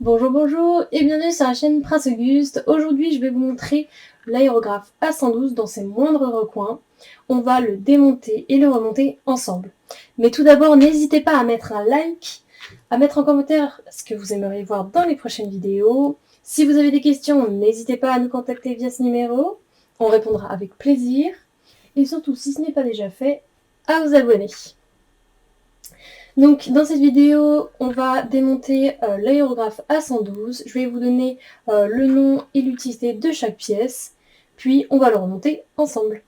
Bonjour, bonjour et bienvenue sur la chaîne Prince Auguste. Aujourd'hui, je vais vous montrer l'aérographe A112 dans ses moindres recoins. On va le démonter et le remonter ensemble. Mais tout d'abord, n'hésitez pas à mettre un like, à mettre en commentaire ce que vous aimeriez voir dans les prochaines vidéos. Si vous avez des questions, n'hésitez pas à nous contacter via ce numéro. On répondra avec plaisir. Et surtout, si ce n'est pas déjà fait, à vous abonner. Donc dans cette vidéo, on va démonter l'aérographe A112. Je vais vous donner le nom et l'utilité de chaque pièce, puis on va le remonter ensemble.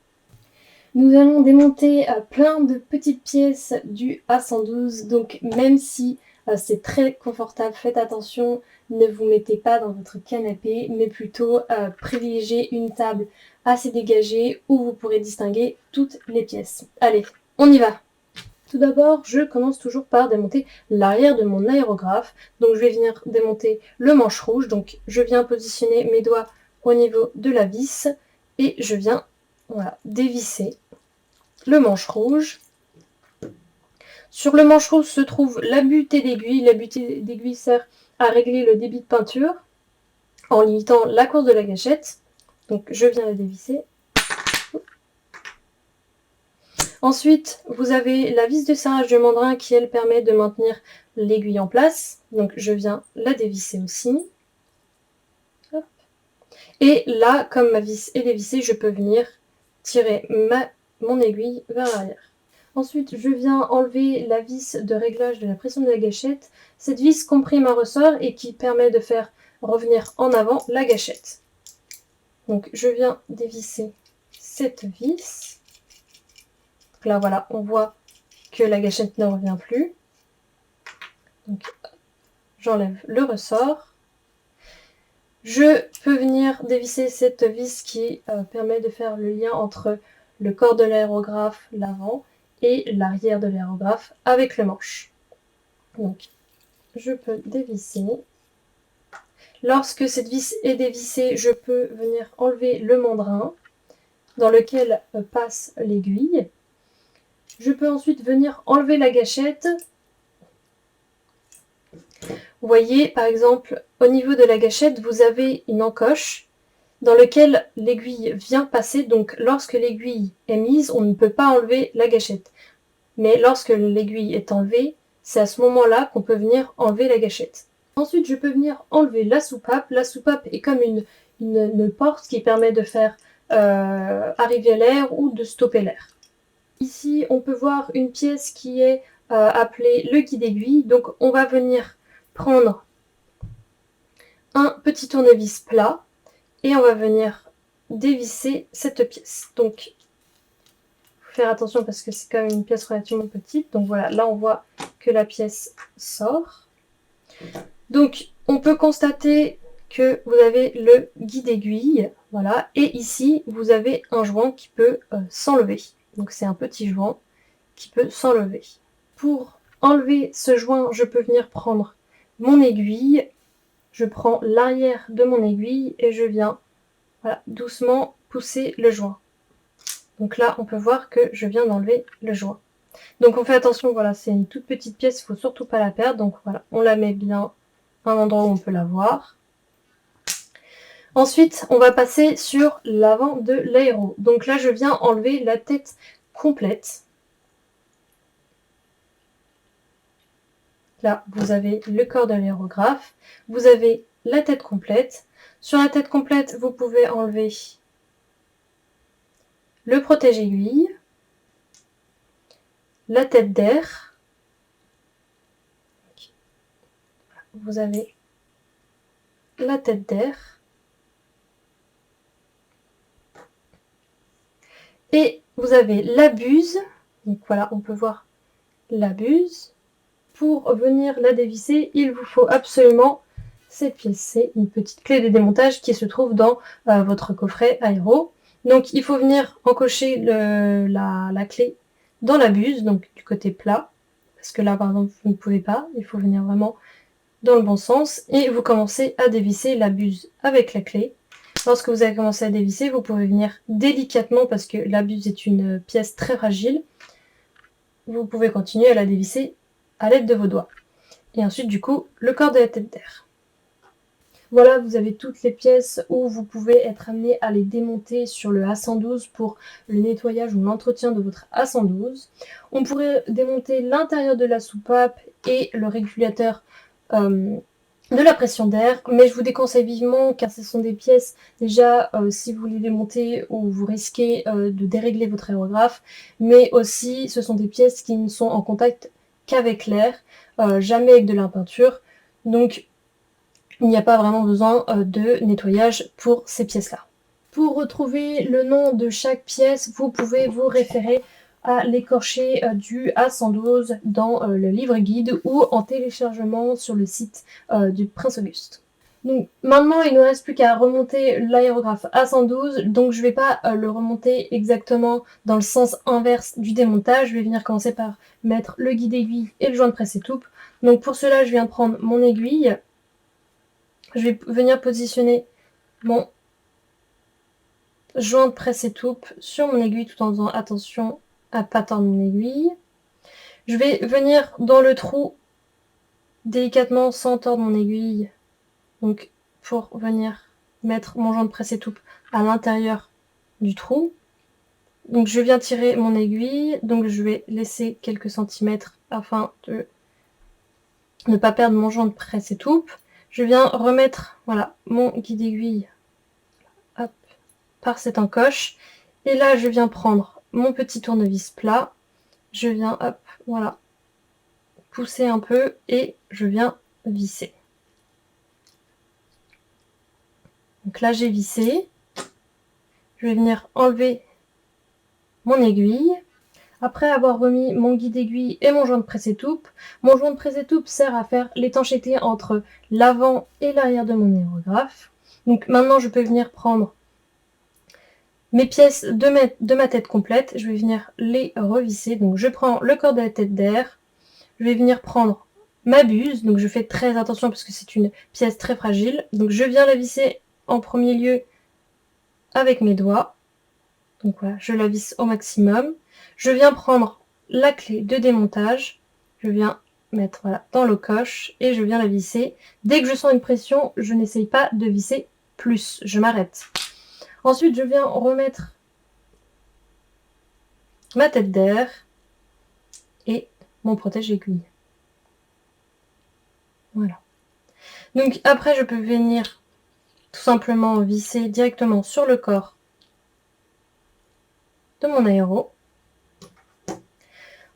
Nous allons démonter plein de petites pièces du A112, donc même si c'est très confortable, faites attention, ne vous mettez pas dans votre canapé, mais plutôt privilégiez une table assez dégagée où vous pourrez distinguer toutes les pièces. Allez, on y va! Tout d'abord, je commence toujours par démonter l'arrière de mon aérographe. Donc je vais venir démonter le manche rouge. Donc je viens positionner mes doigts au niveau de la vis et je viens dévisser le manche rouge. Sur le manche rouge se trouve la butée d'aiguille. La butée d'aiguille sert à régler le débit de peinture en limitant la course de la gâchette. Donc je viens la dévisser. Ensuite, vous avez la vis de serrage de mandrin qui, elle, permet de maintenir l'aiguille en place. Donc, je viens la dévisser aussi. Hop. Et là, comme ma vis est dévissée, je peux venir tirer mon aiguille vers l'arrière. Ensuite, je viens enlever la vis de réglage de la pression de la gâchette. Cette vis comprime un ressort et qui permet de faire revenir en avant la gâchette. Donc, je viens dévisser cette vis. Là, voilà, on voit que la gâchette ne revient plus. Donc, j'enlève le ressort. Je peux venir dévisser cette vis qui permet de faire le lien entre le corps de l'aérographe, l'avant, et l'arrière de l'aérographe avec le manche. Donc, je peux dévisser. Lorsque cette vis est dévissée, je peux venir enlever le mandrin dans lequel passe l'aiguille. Je peux ensuite venir enlever la gâchette. Vous voyez, par exemple, au niveau de la gâchette, vous avez une encoche dans laquelle l'aiguille vient passer. Donc, lorsque l'aiguille est mise, on ne peut pas enlever la gâchette. Mais lorsque l'aiguille est enlevée, c'est à ce moment-là qu'on peut venir enlever la gâchette. Ensuite, je peux venir enlever la soupape. La soupape est comme une porte qui permet de faire arriver l'air ou de stopper l'air. Ici, on peut voir une pièce qui est appelée le guide aiguille. Donc, on va venir prendre un petit tournevis plat et on va venir dévisser cette pièce. Donc, faire attention parce que c'est quand même une pièce relativement petite. Donc voilà, là on voit que la pièce sort. Donc, on peut constater que vous avez le guide aiguille, voilà, et ici vous avez un joint qui peut s'enlever. Donc c'est un petit joint qui peut s'enlever. Pour enlever ce joint, je peux venir prendre mon aiguille, je prends l'arrière de mon aiguille et je viens doucement pousser le joint. Donc là, on peut voir que je viens d'enlever le joint. Donc on fait attention, voilà, c'est une toute petite pièce, il ne faut surtout pas la perdre. Donc voilà, on la met bien à un endroit où on peut la voir. Ensuite, on va passer sur l'avant de l'aéro. Donc là, je viens enlever la tête complète. Là, vous avez le corps de l'aérographe. Vous avez la tête complète. Sur la tête complète, vous pouvez enlever le protège-aiguille, la tête d'air. Vous avez la tête d'air. Et vous avez la buse. Donc voilà, on peut voir la buse. Pour venir la dévisser, il vous faut absolument cette pièce. C'est une petite clé de démontage qui se trouve dans votre coffret aéro. Donc il faut venir encocher la clé dans la buse, donc du côté plat. Parce que là, par exemple, vous ne pouvez pas. Il faut venir vraiment dans le bon sens. Et vous commencez à dévisser la buse avec la clé. Lorsque vous avez commencé à dévisser, vous pouvez venir délicatement, parce que la buse est une pièce très fragile. Vous pouvez continuer à la dévisser à l'aide de vos doigts. Et ensuite, du coup, le corps de la tête d'air. Voilà, vous avez toutes les pièces où vous pouvez être amené à les démonter sur le A112 pour le nettoyage ou l'entretien de votre A112. On pourrait démonter l'intérieur de la soupape et le régulateur de la pression d'air, mais je vous déconseille vivement car ce sont des pièces déjà si vous les démontez où vous risquez de dérégler votre aérographe, mais aussi ce sont des pièces qui ne sont en contact qu'avec l'air, jamais avec de la peinture, donc il n'y a pas vraiment besoin de nettoyage pour ces pièces-là. Pour retrouver le nom de chaque pièce, vous pouvez vous référer à l'écorché du A112 dans le livre guide ou en téléchargement sur le site du Prince Auguste. Donc maintenant, il ne nous reste plus qu'à remonter l'aérographe A112, donc je ne vais pas le remonter exactement dans le sens inverse du démontage. Je vais venir commencer par mettre le guide aiguille et le joint de presse étoupe. Donc pour cela, je viens prendre mon aiguille. Je vais venir positionner mon joint de presse étoupe sur mon aiguille tout en faisant attention à ne pas tordre mon aiguille. Je vais venir dans le trou délicatement sans tordre mon aiguille, donc pour venir mettre mon joint de presse étoupe à l'intérieur du trou. Donc je viens tirer mon aiguille, donc je vais laisser quelques centimètres afin de ne pas perdre mon joint de presse étoupe. Je viens remettre voilà, mon guide aiguille par cette encoche. Et là, je viens prendre mon petit tournevis plat. Je viens, hop, voilà, pousser un peu et je viens visser. Donc là, j'ai vissé. Je vais venir enlever mon aiguille. Après avoir remis mon guide aiguille et mon joint de presse étoupe, mon joint de presse étoupe sert à faire l'étanchéité entre l'avant et l'arrière de mon aérographe. Donc maintenant, je peux venir prendre mes pièces de ma tête complète, je vais venir les revisser. Donc je prends le corps de la tête d'air, je vais venir prendre ma buse, donc je fais très attention parce que c'est une pièce très fragile. Donc je viens la visser en premier lieu avec mes doigts. Donc voilà, je la visse au maximum. Je viens prendre la clé de démontage, je viens mettre voilà, dans le coche et je viens la visser. Dès que je sens une pression, je n'essaye pas de visser plus, je m'arrête. Ensuite, je viens remettre ma tête d'air et mon protège-aiguille. Voilà. Donc après, je peux venir tout simplement visser directement sur le corps de mon aéro.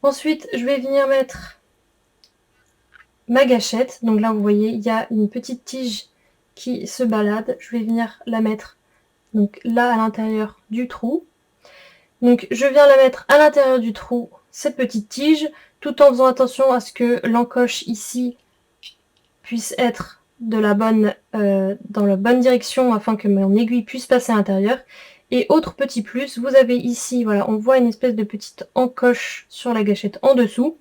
Ensuite, je vais venir mettre ma gâchette. Donc là, vous voyez, il y a une petite tige qui se balade. Je vais venir la mettre donc là à l'intérieur du trou. Donc je viens la mettre à l'intérieur du trou, cette petite tige, tout en faisant attention à ce que l'encoche ici puisse être de la bonne, dans la bonne direction afin que mon aiguille puisse passer à l'intérieur. Et autre petit plus, vous avez ici, voilà, on voit une espèce de petite encoche sur la gâchette en dessous.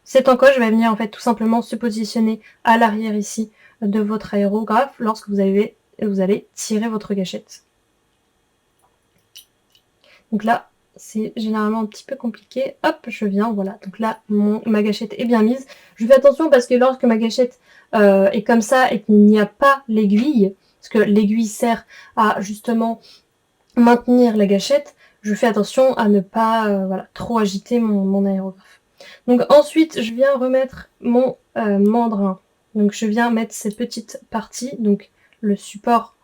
Cette encoche va venir en fait tout simplement se positionner à l'arrière ici de votre aérographe lorsque vous allez tirer votre gâchette. Donc là, c'est généralement un petit peu compliqué. Hop, je viens, voilà. Donc là, ma gâchette est bien mise. Je fais attention parce que lorsque ma gâchette est comme ça et qu'il n'y a pas l'aiguille, parce que l'aiguille sert à justement maintenir la gâchette, je fais attention à ne pas voilà, trop agiter mon aérographe. Donc ensuite, je viens remettre mon mandrin. Donc je viens mettre cette petite partie, donc le support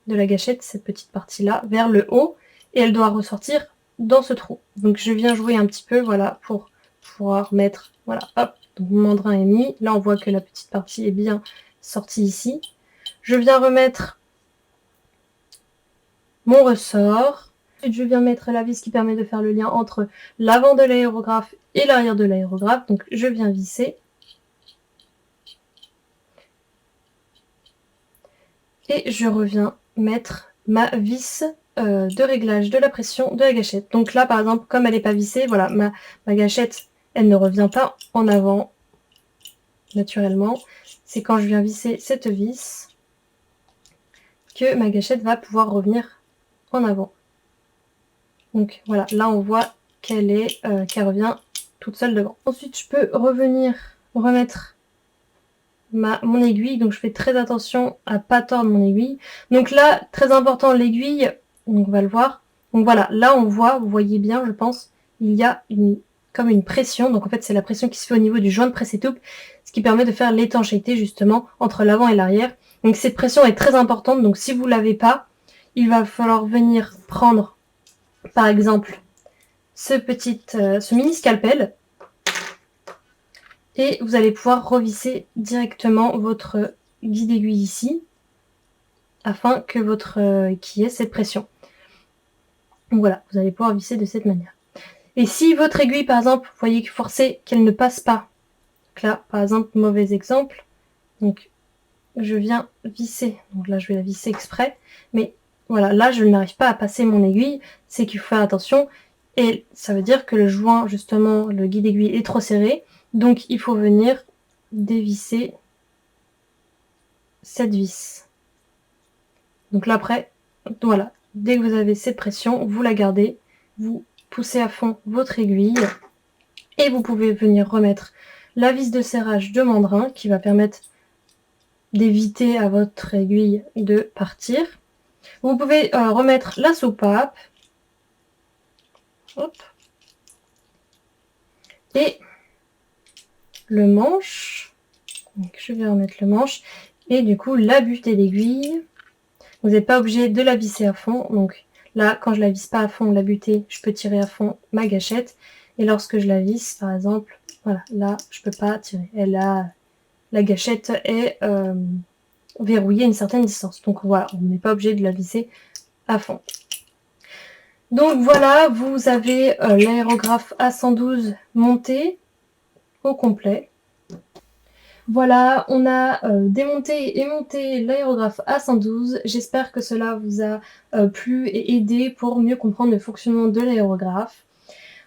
de la gâchette, cette petite partie-là, vers le haut, et elle doit ressortir dans ce trou. Donc je viens jouer un petit peu, voilà, pour pouvoir mettre, voilà, hop, donc mon mandrin est mis. Là, on voit que la petite partie est bien sortie ici. Je viens remettre mon ressort. Ensuite, je viens mettre la vis qui permet de faire le lien entre l'avant de l'aérographe et l'arrière de l'aérographe. Donc je viens visser. Et je reviens mettre ma vis de réglage de la pression de la gâchette. Donc là, par exemple, comme elle n'est pas vissée, voilà, ma gâchette, elle ne revient pas en avant, naturellement. C'est quand je viens visser cette vis que ma gâchette va pouvoir revenir en avant. Donc voilà, là on voit qu'elle revient toute seule devant. Ensuite, je peux revenir remettre mon aiguille, donc je fais très attention à pas tordre mon aiguille. Donc là, très important, l'aiguille, on va le voir. Donc voilà, là on voit, vous voyez bien, je pense, il y a comme une pression. Donc en fait, c'est la pression qui se fait au niveau du joint de presse-étoupe, ce qui permet de faire l'étanchéité justement entre l'avant et l'arrière. Donc cette pression est très importante, donc si vous l'avez pas, il va falloir venir prendre, par exemple, ce mini scalpel, et vous allez pouvoir revisser directement votre guide aiguille ici, afin que qu'il y ait cette pression. Donc voilà, vous allez pouvoir visser de cette manière. Et si votre aiguille, par exemple, vous voyez que forcez qu'elle ne passe pas, donc là, par exemple, mauvais exemple, donc je viens visser, donc là je vais la visser exprès, mais voilà, là je n'arrive pas à passer mon aiguille, c'est qu'il faut faire attention, et ça veut dire que le joint, justement, le guide aiguille est trop serré, donc il faut venir dévisser cette vis. Donc là après, voilà, dès que vous avez cette pression, vous la gardez, vous poussez à fond votre aiguille, et vous pouvez venir remettre la vis de serrage de mandrin qui va permettre d'éviter à votre aiguille de partir. Vous pouvez remettre la soupape. Hop. Et le manche. Donc, je vais remettre le manche. Et du coup, la butée d'aiguille. Vous n'êtes pas obligé de la visser à fond. Donc là, quand je la visse pas à fond, la butée, je peux tirer à fond ma gâchette. Et lorsque je la visse, par exemple, voilà, là, je peux pas tirer. La gâchette est verrouillée à une certaine distance. Donc voilà, on n'est pas obligé de la visser à fond. Donc voilà, vous avez l'aérographe A112 monté au complet. Voilà, on a démonté et monté l'aérographe A112. J'espère que cela vous a plu et aidé pour mieux comprendre le fonctionnement de l'aérographe.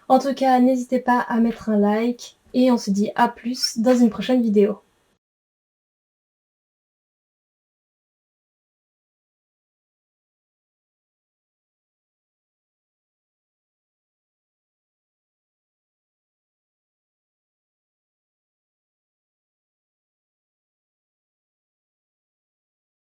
En tout cas, n'hésitez pas à mettre un like et on se dit à plus dans une prochaine vidéo.